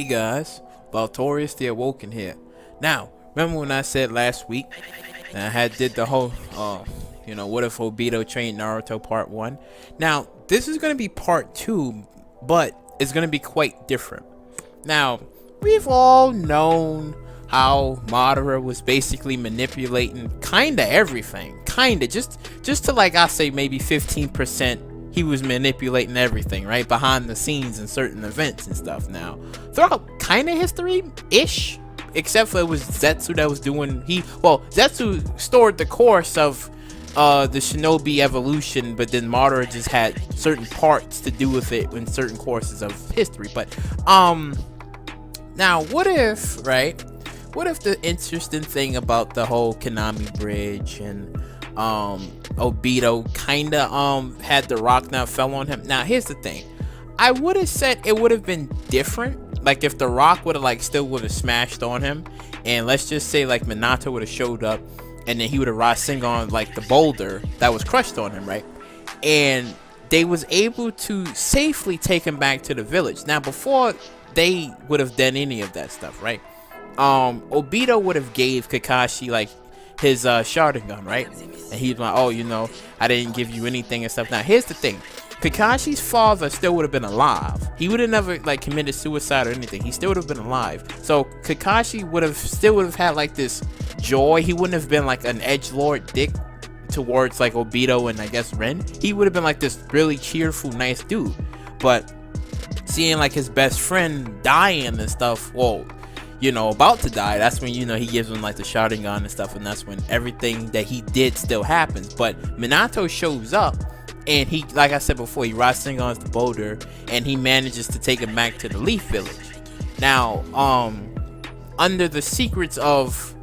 Hey guys, Valtorious the Awoken here. Now, remember when I said last week and I had did the whole, what if Obito trained Naruto part 1? Now, this is going to be part 2, but it's going to be quite different. Now, we've all known how Madara was basically manipulating kinda everything. Kinda, just to like I say maybe 15%. He was manipulating everything, right? Behind the scenes in certain events and stuff. Now, throughout kind of history-ish, except for it was Zetsu that was doing, Zetsu stored the course of the shinobi evolution, but then Madara just had certain parts to do with it in certain courses of history. But, now, what if the interesting thing about the whole Kanami Bridge and, Obito kinda had the rock now fell on him. Now here's the thing, I would have said it would have been different, like if the rock would have like still would have smashed on him, and let's just say like Minato would have showed up and then he would have Rasengan like the boulder that was crushed on him, right? And they was able to safely take him back to the village. Now before they would have done any of that stuff, right? Obito would have gave Kakashi like his Sharingan, right? And he's like, oh, I didn't give you anything and stuff. Now here's the thing, Kakashi's father still would have been alive. He would have never like committed suicide or anything. He still would have been alive. So Kakashi would have had like this joy. He wouldn't have been like an edgelord dick towards like Obito and I guess Ren. He would have been like this really cheerful, nice dude. But seeing like his best friend dying and stuff, about to die, that's when he gives him like the Sharingan and stuff, and that's when everything that he did still happens. But Minato shows up and he, like I said before, he Rasengan's the boulder and he manages to take him back to the Leaf Village. Now under the secrets of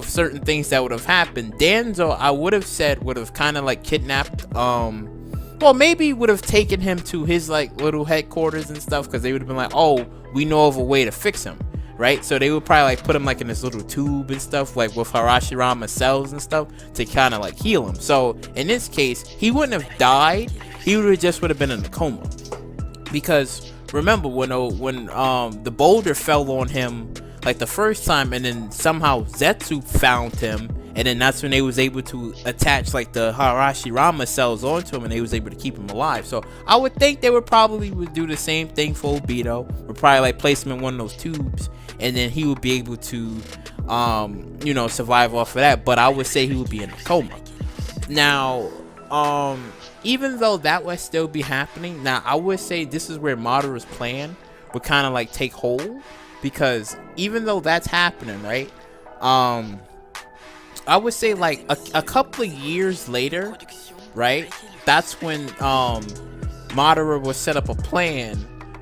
certain things that would have happened, Danzo, I would have said, would have kind of like kidnapped maybe would have taken him to his like little headquarters and stuff, because they would have been like, oh, we know of a way to fix him, right? So they would probably like put him like in this little tube and stuff, like with harashirama cells and stuff, to kind of like heal him. So in this case, he wouldn't have died, he would have been in a coma. Because remember when the boulder fell on him like the first time, and then somehow Zetsu found him, and then that's when they was able to attach like the harashirama cells onto him, and they was able to keep him alive. So I would think they would do the same thing for Obito. Would probably like place him in one of those tubes, and then he would be able to survive off of that. But I would say he would be in a coma. Now even though that would still be happening, now I would say this is where Madara's plan would kind of like take hold, because even though that's happening, right, I would say like a couple of years later, right, that's when Madara will set up a plan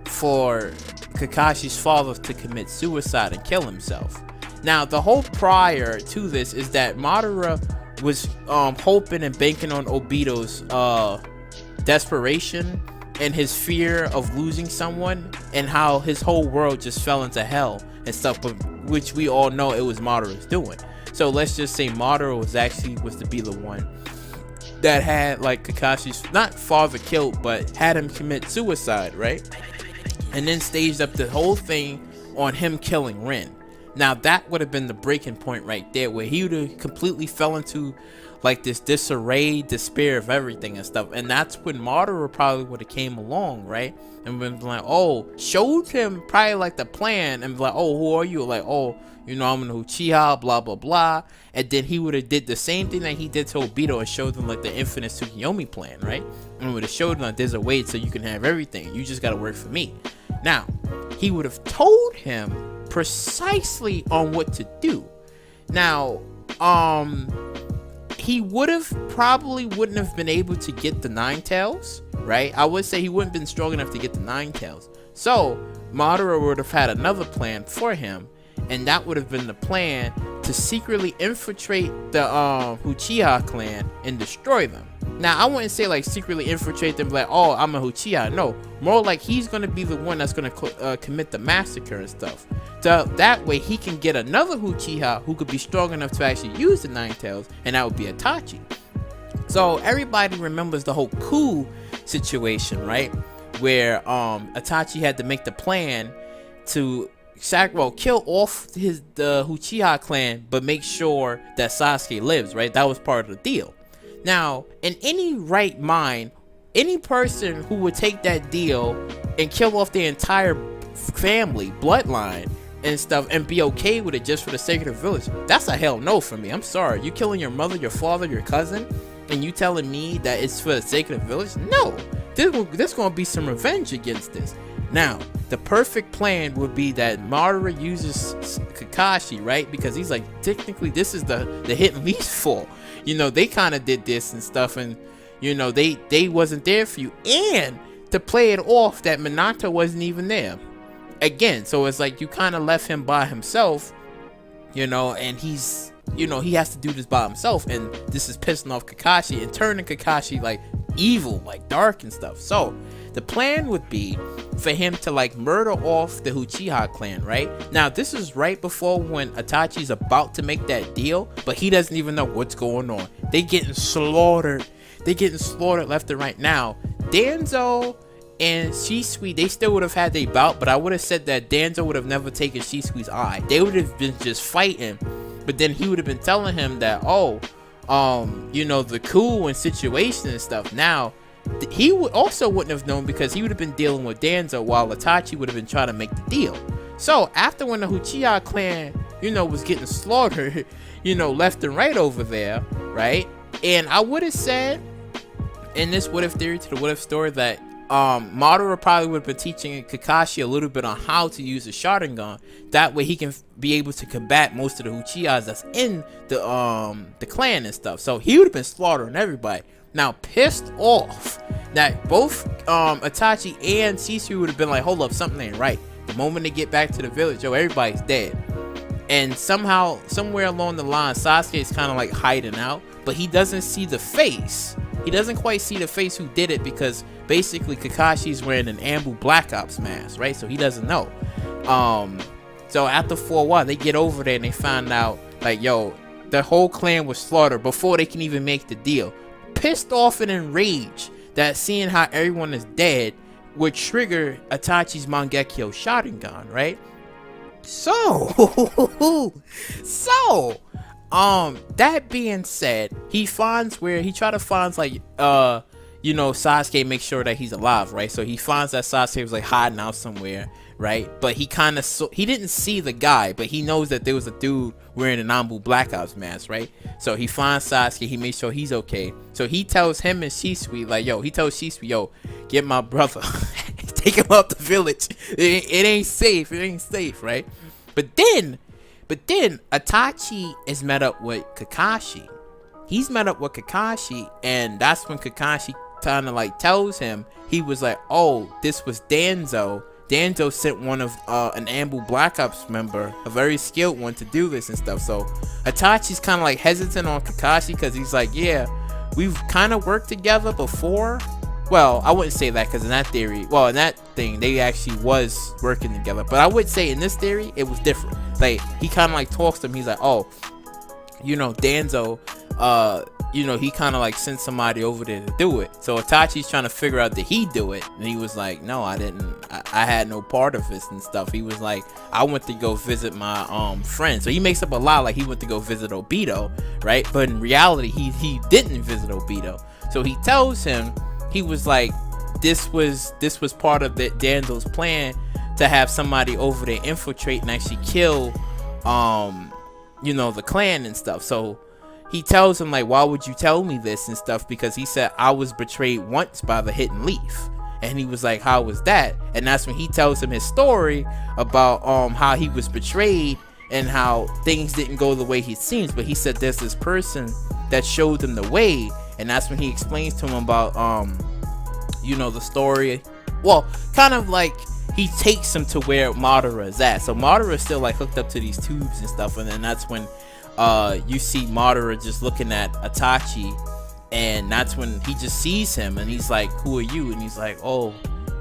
for Kakashi's father to commit suicide and kill himself. Now the whole prior to this is that Madara was hoping and banking on Obito's desperation and his fear of losing someone, and how his whole world just fell into hell and stuff, but which we all know it was Madara's doing. So let's just say Madara was to be the one that had like Kakashi's not father killed, but had him commit suicide, right? And then staged up the whole thing on him killing Ren. Now that would have been the breaking point right there, where he would have completely fell into like this disarray, despair of everything and stuff. And that's when Madara probably would have came along, right? And been like, showed him probably like the plan, and be like, oh, who are you? Like, oh, I'm an Uchiha, blah blah blah. And then he would have did the same thing that he did to Obito and showed them like the infinite Tsukiyomi plan, right? And would have showed them like, there's a way so you can have everything, you just gotta work for me. Now he would have told him precisely on what to do. Now he probably wouldn't have been able to get the Nine Tails, right? I would say he wouldn't have been strong enough to get the Nine Tails. So Madara would have had another plan for him, and that would have been the plan to secretly infiltrate the Uchiha clan and destroy them. Now I wouldn't say like secretly infiltrate them like, oh, I'm a Uchiha. No, more like he's gonna be the one that's gonna commit the massacre and stuff. So that way he can get another Uchiha who could be strong enough to actually use the Nine Tails, and that would be Itachi. So everybody remembers the whole coup situation, right? Where Itachi had to make the plan to kill off the Uchiha clan, but make sure that Sasuke lives, right? That was part of the deal. Now, in any right mind, any person who would take that deal and kill off their entire family, bloodline, and stuff, and be okay with it just for the sake of the village, that's a hell no for me. I'm sorry. You killing your mother, your father, your cousin, and you telling me that it's for the sake of the village? No. There's going to be some revenge against this. Now, the perfect plan would be that Madara uses Kakashi, right? Because he's like, technically, this is the hit least fault. You know, they kind of did this and stuff, and, you know, they wasn't there for you. And to play it off that Minato wasn't even there. Again, so it's like you kind of left him by himself, you know, and he's, you know, he has to do this by himself, and this is pissing off Kakashi and turning Kakashi like evil, like dark and stuff. So the plan would be for him to like murder off the Uchiha clan, right? Now this is right before when Itachi's about to make that deal, but he doesn't even know what's going on. They getting slaughtered left and right. Now Danzo and Shisui, they still would have had their bout, but I would have said that Danzo would have never taken Shisui's eye. They would have been just fighting, but then he would have been telling him that, oh, you know, the cool and situation and stuff. Now he wouldn't have known, because he would have been dealing with Danzo while Itachi would have been trying to make the deal. So after when the Uchiha clan, you know, was getting slaughtered, you know, left and right over there, right? And I would have said in this what if theory to the what if story that Madara probably would have been teaching Kakashi a little bit on how to use the Sharingan. That way he can be able to combat most of the Uchihas that's in the clan and stuff. So he would have been slaughtering everybody. Now, pissed off that both Itachi and Shisui would have been like, hold up, something ain't right. The moment they get back to the village, yo, everybody's dead. And somehow, somewhere along the line, Sasuke is kind of like hiding out, but he doesn't see the face. He doesn't quite see the face who did it, because basically Kakashi's wearing an Ambu Black Ops mask, right? So he doesn't know. So after 4 a while, they get over there and they find out, like, yo, the whole clan was slaughtered before they can even make the deal. Pissed off and enraged that seeing how everyone is dead would trigger Itachi's Mangekyo Sharingan, right? So, that being said, he finds where he try to find like, you know, Sasuke, make sure that he's alive, right? So he finds that Sasuke was like hiding out somewhere, right? But he kind of he didn't see the guy, but he knows that there was a dude wearing an Ambu Black Ops mask, right? So he finds Sasuke, he makes sure he's okay. So he tells him and Shisui, like, yo, he tells Shisui, yo, get my brother, take him out the village. It ain't safe. It ain't safe, right? But then Itachi is met up with Kakashi. He's met up with Kakashi, and that's when Kakashi kind of like tells him, he was like, oh, this was Danzo. Danzo sent one of an Ambu Black Ops member, a very skilled one, to do this and stuff. So Itachi's kind of like hesitant on Kakashi, because he's like, yeah, we've kind of worked together before. Well, I wouldn't say that, because in that theory, well, in that thing, they actually was working together. But I would say in this theory, it was different. Like, he kind of like talks to him. He's like, oh, you know, Danzo, you know, he kind of like sent somebody over there to do it. So Itachi's trying to figure out, did he do it? And he was like, no, I didn't. I had no part of this and stuff. He was like, I went to go visit my friend. So he makes up a lie like he went to go visit Obito, right? But in reality, he didn't visit Obito. So he tells him, he was like, this was part of the Danzo's plan to have somebody over there infiltrate and actually kill you know, the clan and stuff. So he tells him, like, why would you tell me this and stuff? Because he said, I was betrayed once by the Hidden Leaf. And he was like, how was that? And that's when he tells him his story about how he was betrayed and how things didn't go the way he seems. But he said there's this person that showed him the way. And that's when he explains to him about you know, the story. Well, kind of like he takes him to where Madara is at. So Madara is still like hooked up to these tubes and stuff, and then that's when you see Madara just looking at Itachi, and that's when he just sees him and he's like, who are you? And he's like, oh,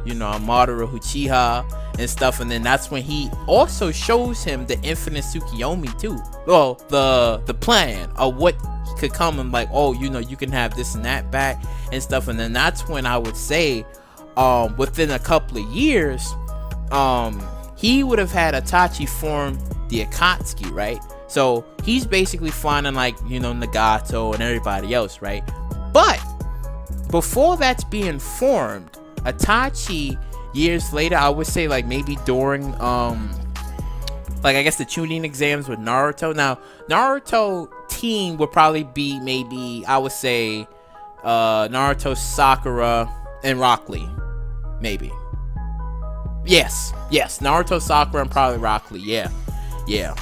you know, I'm Madara Uchiha and stuff. And then that's when he also shows him the infinite Tsukiyomi too. Well, the plan of what could come, and like, oh, you know, you can have this and that back and stuff. And then that's when I would say within a couple of years he would have had Itachi form the Akatsuki, right? So he's basically finding like, you know, Nagato and everybody else, right? But before that's being formed, Itachi years later, I would say like maybe during like I guess the Chunin exams with Naruto. Now Naruto team would probably be maybe, I would say Naruto, Sakura, and Rock Lee, maybe. Yes, Naruto, Sakura, and probably Rock Lee. Yeah.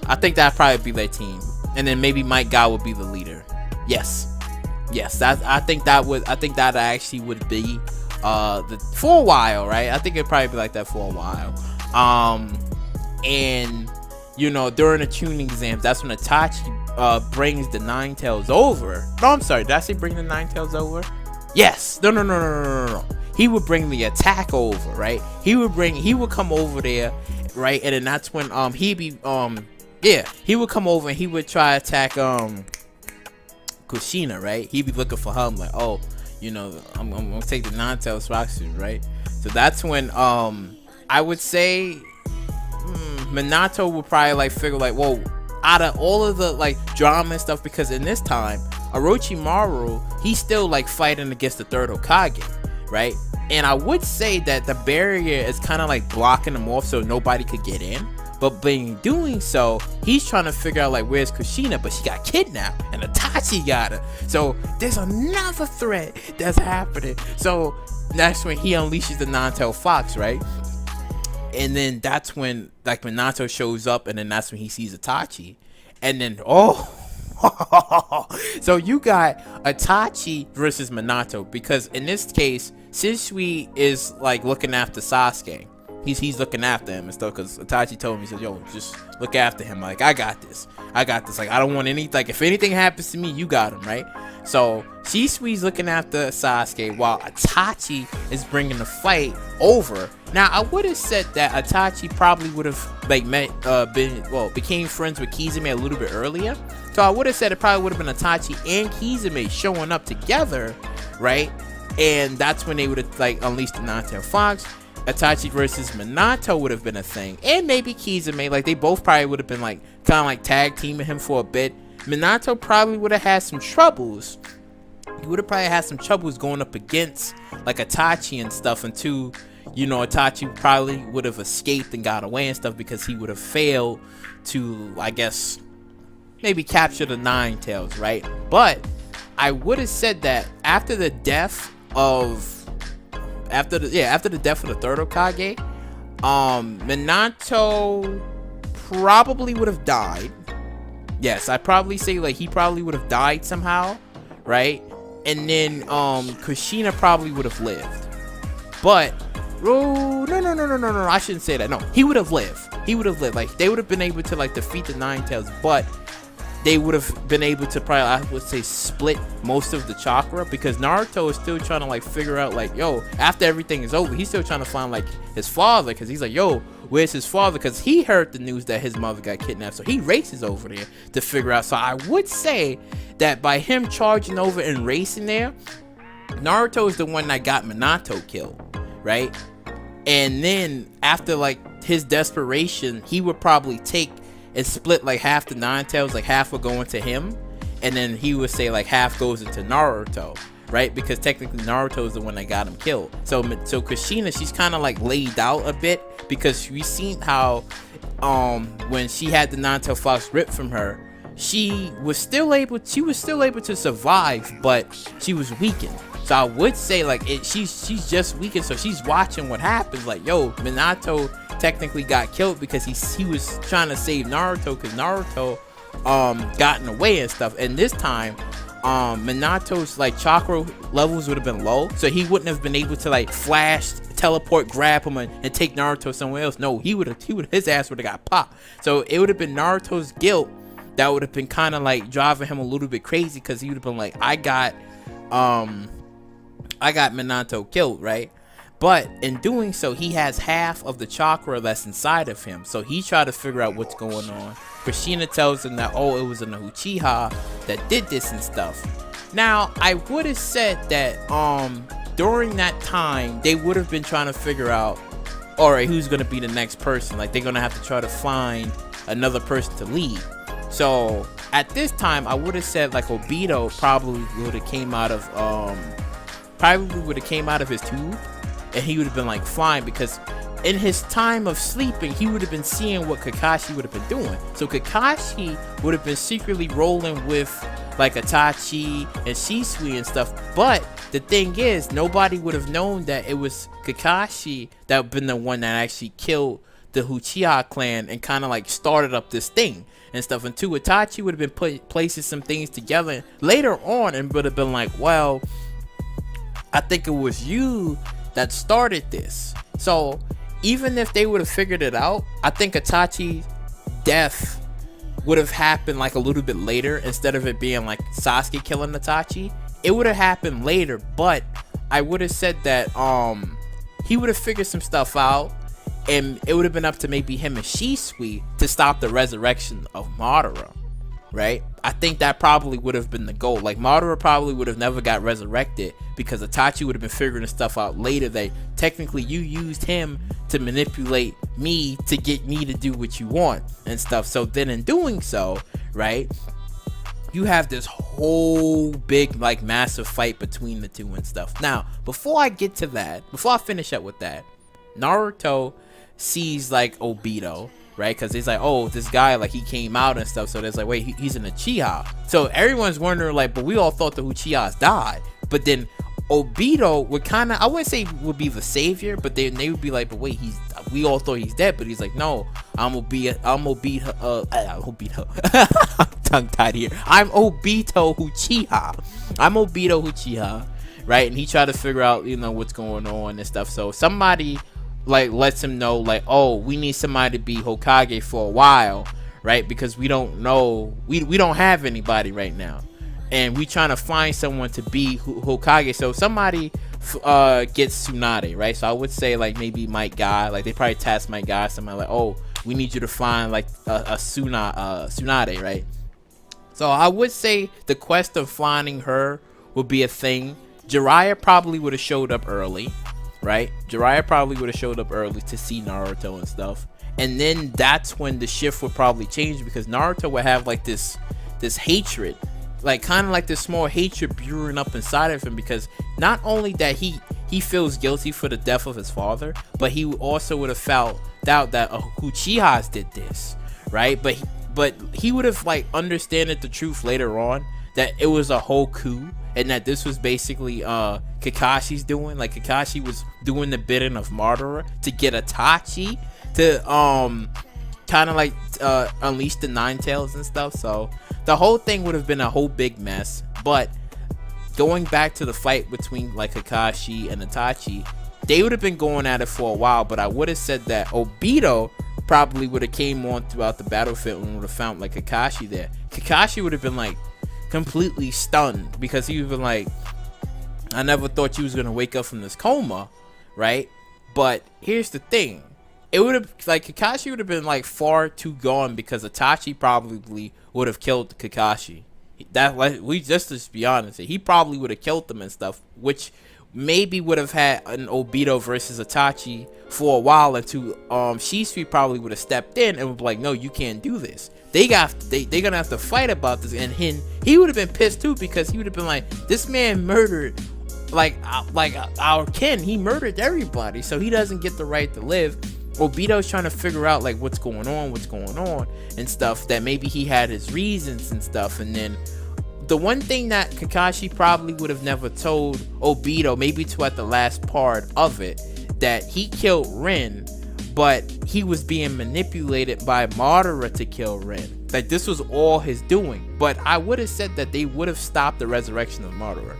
I think that'd probably be their team, and then maybe Mike Guy would be the leader. Yes. I think that actually would be for a while, right? I think it'd probably be like that for a while. And you know, during the tuning exams, that's when Itachi brings the Nine Tails over. No, I'm sorry, did I say bring the Nine Tails over? Yes. No. He would bring the attack over, right? He would come over there, right? And then that's when he would come over and he would try to attack Kushina, right? He'd be looking for her. I'm like, oh, you know, I'm gonna take the Nine Tails Roxy, right? So that's when I would say Minato would probably like figure like, whoa, out of all of the like drama and stuff, because in this time Orochimaru, he's still like fighting against the third Hokage, right? And I would say that the barrier is kind of like blocking him off so nobody could get in. But by doing so, he's trying to figure out like where's Kushina, but she got kidnapped and Itachi got her. So there's another threat that's happening. So that's when he unleashes the Nine-Tailed Fox, right? And then that's when like Minato shows up, and then that's when he sees Itachi. And then so you got Itachi versus Minato, because in this case, Shisui is like looking after Sasuke. He's looking after him and stuff, because Itachi told me, he said, yo, just look after him. Like, I got this. Like, I don't want any, like, if anything happens to me, you got him, right? So Shisui's looking after Sasuke while Itachi is bringing the fight over. Now, I would have said that Itachi probably would have like became friends with Kizame a little bit earlier. So I would have said it probably would have been Itachi and Kizame showing up together, right? And that's when they would have like unleashed the Nine-Tailed Fox. Itachi versus Minato would have been a thing, and maybe Kizame, like they both probably would have been like kind of like tag teaming him for a bit. Minato probably would have had some troubles. He would have probably had some troubles going up against like Itachi and stuff, until, you know, Itachi probably would have escaped and got away and stuff, because he would have failed to, I guess, maybe capture the Nine Tails, right? But I would have said that after the death of the death of the third Hokage, Minato probably would have died. Yes, I'd probably say like he probably would have died somehow, right? And then Kushina probably would have lived. But no, I shouldn't say that. No, he would have lived. Like they would have been able to like defeat the Nine Tails, but they would have been able to probably, I would say, split most of the chakra, because Naruto is still trying to like figure out like, yo, after everything is over, he's still trying to find like his father, because he's like, yo, where's his father? Because he heard the news that his mother got kidnapped, so he races over there to figure out. So I would say that by him charging over and racing there, Naruto is the one that got Minato killed, right? And then after like his desperation, he would probably take and split like half the Nine Tails, like half would go into him, and then he would say like half goes into Naruto, right? Because technically Naruto is the one that got him killed. So Kushina, she's kind of like laid out a bit, because we seen how when she had the Nine-Tailed Fox ripped from her, she was still able to survive, but she was weakened. So I would say like she's just weakened, so she's watching what happens. Like, yo, Minato technically got killed because he was trying to save Naruto, because Naruto gotten away and stuff. And this time Minato's like chakra levels would have been low, so he wouldn't have been able to like flash, teleport, grab him and take Naruto somewhere else. No, his ass would have got popped. So it would have been Naruto's guilt that would have been kind of like driving him a little bit crazy, because he would have been like, I got Minato killed, right? But in doing so, he has half of the chakra that's inside of him. So he tried to figure out what's going on. Kushina tells him that, oh, it was an Uchiha that did this and stuff. Now, I would have said that during that time, they would have been trying to figure out all right, who's gonna be the next person? Like, they're gonna have to try to find another person to lead. So at this time, I would have said like Obito probably would have came out of his tube, and he would have been like flying, because in his time of sleeping, he would have been seeing what Kakashi would have been doing. So Kakashi would have been secretly rolling with like Itachi and Shisui and stuff. But the thing is, nobody would have known that it was Kakashi that would have been the one that actually killed the Uchiha clan and kind of like started up this thing and stuff. And two, Itachi would have been placing some things together later on and would have been like, well, I think it was you that started this. So even if they would have figured it out, I think Itachi's death would have happened like a little bit later, instead of it being like Sasuke killing Itachi. It would have happened later, but I would have said that he would have figured some stuff out, and it would have been up to maybe him and Shisui to stop the resurrection of Madara, right? I think that probably would have been the goal. Like, Madara probably would have never got resurrected, because Itachi would have been figuring stuff out later that technically you used him to manipulate me to get me to do what you want and stuff. So then in doing so, right, you have this whole big like massive fight between the two and stuff. Now, before I get to that, before I finish up with that, Naruto sees like Obito, right? Because it's like, oh, this guy, like, he came out and stuff. So there's like, wait, he's an Uchiha. So everyone's wondering, like, but we all thought the Uchihas died. But then Obito would kind of, I wouldn't say would be the savior, but they would be like, but wait, we all thought he's dead. But he's like, no, I'm gonna beat her. I'm tongue tied here. I'm Obito Uchiha, right? And he tried to figure out, you know, what's going on and stuff. So somebody like lets him know, like, oh, we need somebody to be Hokage for a while, right? Because we don't know, we don't have anybody right now, and we trying to find someone to be Hokage. So somebody gets Tsunade, right? So I would say like maybe Mike Guy, like they probably task Mike Guy, somebody like, oh, we need you to find like a Tsunade, right? So I would say the quest of finding her would be a thing. Jiraiya probably would have showed up early, right? Jiraiya probably would have showed up early to see Naruto and stuff. And then that's when the shift would probably change, because Naruto would have like this hatred, like kind of like this small hatred brewing up inside of him, because not only that he feels guilty for the death of his father, but he also would have felt doubt that Uchihas did this, right? But he would have like understood the truth later on, that it was a whole coup, and that this was basically Kakashi's doing. Like, Kakashi was doing the bidding of Madara to get Itachi to kind of like unleash the Nine Tails and stuff. So the whole thing would have been a whole big mess. But going back to the fight between like Kakashi and Itachi, they would have been going at it for a while. But I would have said that Obito probably would have came on throughout the battlefield and would have found like Kakashi there. Kakashi would have been like completely stunned, because he would have been like, I never thought you was gonna wake up from this coma, right? But here's the thing, it would have like Kakashi would have been like far too gone, because Itachi probably would have killed Kakashi. That, like, we just be honest, he probably would have killed them and stuff, which maybe would have had an Obito versus Itachi for a while until Shisui probably would have stepped in and would be like, no, you can't do this. They're gonna have to fight about this. And he would have been pissed too, because he would have been like, this man murdered like our kin. He murdered everybody, so he doesn't get the right to live. Obito's trying to figure out like what's going on and stuff, that maybe he had his reasons and stuff. And then the one thing that Kakashi probably would have never told Obito, maybe to at the last part of it, that he killed Rin, but he was being manipulated by Madara to kill Rin. Like, this was all his doing. But I would have said that they would have stopped the resurrection of Madara.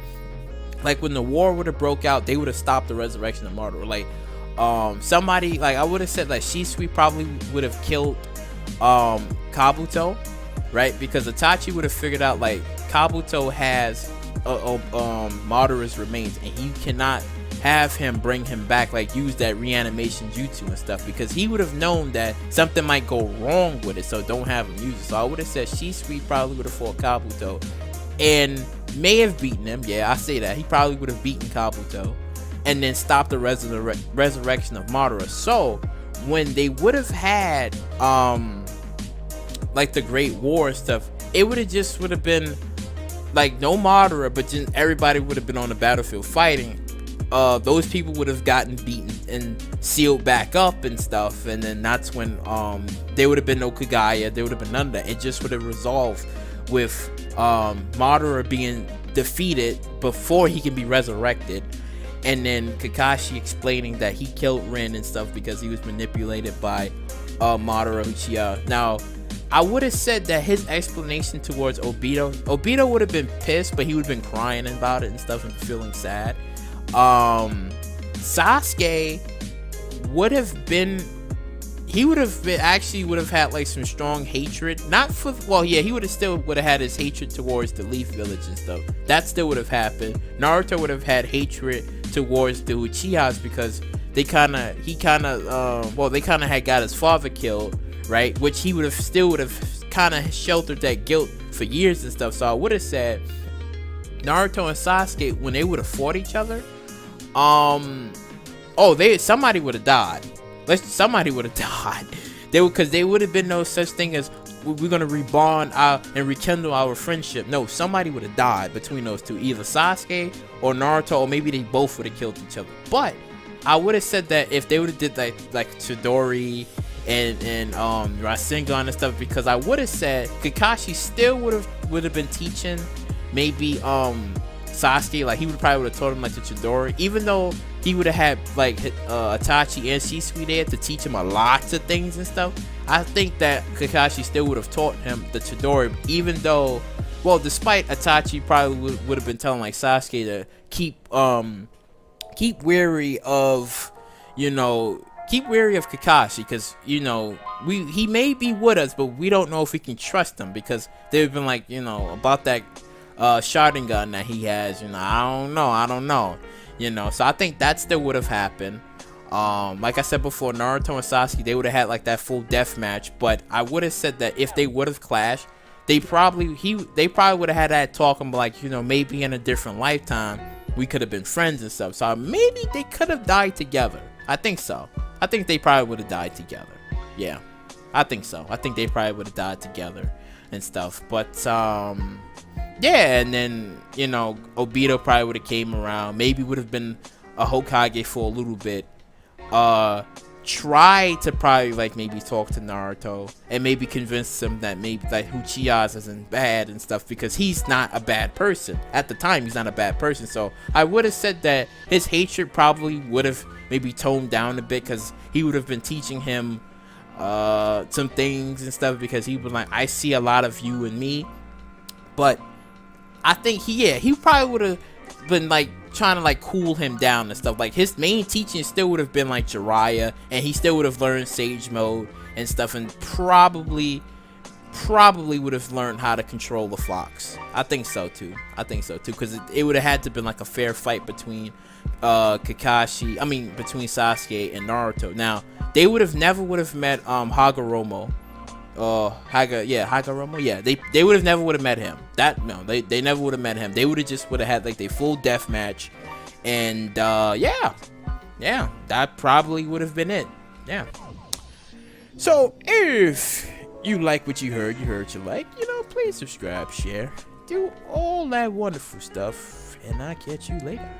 Like, when the war would have broke out, they would have stopped the resurrection of Madara. Like, somebody, like, I would have said like Shisui probably would have killed Kabuto, right? Because Itachi would have figured out like Kabuto has Madara's remains, and you cannot have him bring him back, like use that reanimation jutsu and stuff, because he would have known that something might go wrong with it, so don't have him use it. So I would have said Shisui probably would have fought Kabuto and may have beaten him. Yeah, I say that he probably would have beaten Kabuto, and then stop the resurrection of Madara. So when they would have had like the Great War and stuff, it would have been like no Madara, but then everybody would have been on the battlefield fighting. Those people would have gotten beaten and sealed back up and stuff, and then that's when there would have been no Kagaya, there would have been none of that. It just would have resolved with Madara being defeated before he can be resurrected, and then Kakashi explaining that he killed Rin and stuff because he was manipulated by Madara Uchiha. Now, I would have said that his explanation towards Obito would have been pissed, but he would have been crying about it and stuff and feeling sad. Sasuke would have been, would have had like some strong hatred, not for, well, yeah, he would have had his hatred towards the Leaf Village and stuff. That still would have happened. Naruto would have had hatred towards the Uchihas because they kind of had got his father killed, right? Which he would have kind of sheltered that guilt for years and stuff. So I would have said Naruto and Sasuke, when they would have fought each other, somebody would have died. Somebody would have died. Because there would have been no such thing as we're gonna rebond and rekindle our friendship. No, somebody would have died between those two, either Sasuke or Naruto, or maybe they both would have killed each other. But I would have said that if they would have did like Chidori and Rasengan and stuff, because I would have said Kakashi still would have been teaching maybe Sasuke, like he probably would have taught him like the Chidori, even though he would have had like Itachi and Shisui there to teach him a lot of things and stuff. I think that Kakashi still would have taught him the Chidori, even though, well, despite Itachi probably would have been telling like Sasuke to keep wary of, keep wary of Kakashi, because he may be with us, but we don't know if we can trust him, because they've been like, about that Sharingan that he has, I don't know, so I think that still would have happened. Like I said before, Naruto and Sasuke, they would have had like that full death match, but I would have said that if they would have clashed, they probably would have had that talking, like, maybe in a different lifetime we could have been friends and stuff, so maybe they could have died together. I think so. I think they probably would have died together. Yeah, I think so. I think they probably would have died together and stuff. But yeah, and then Obito probably would have came around, maybe would have been a Hokage for a little bit, try to probably like maybe talk to Naruto and maybe convince him that maybe like Uchiha isn't bad and stuff, because he's not a bad person. At the time, he's not a bad person. So I would have said that his hatred probably would have maybe toned down a bit, because he would have been teaching him some things and stuff, because he was like, I see a lot of you in me. But I think he probably would have been like trying to like cool him down and stuff. Like his main teaching still would have been like Jiraiya, and he still would have learned Sage Mode and stuff, and probably would have learned how to control the fox. I think so too, because it would have had to been like a fair fight between between Sasuke and Naruto. Now they never would have met Hagoromo. Hagoromo. Yeah, they would have never met him. They never would have met him. They would have had like their full death match, and yeah, that probably would have been it. Yeah. So if you like what you heard you like, please subscribe, share, do all that wonderful stuff, and I'll catch you later.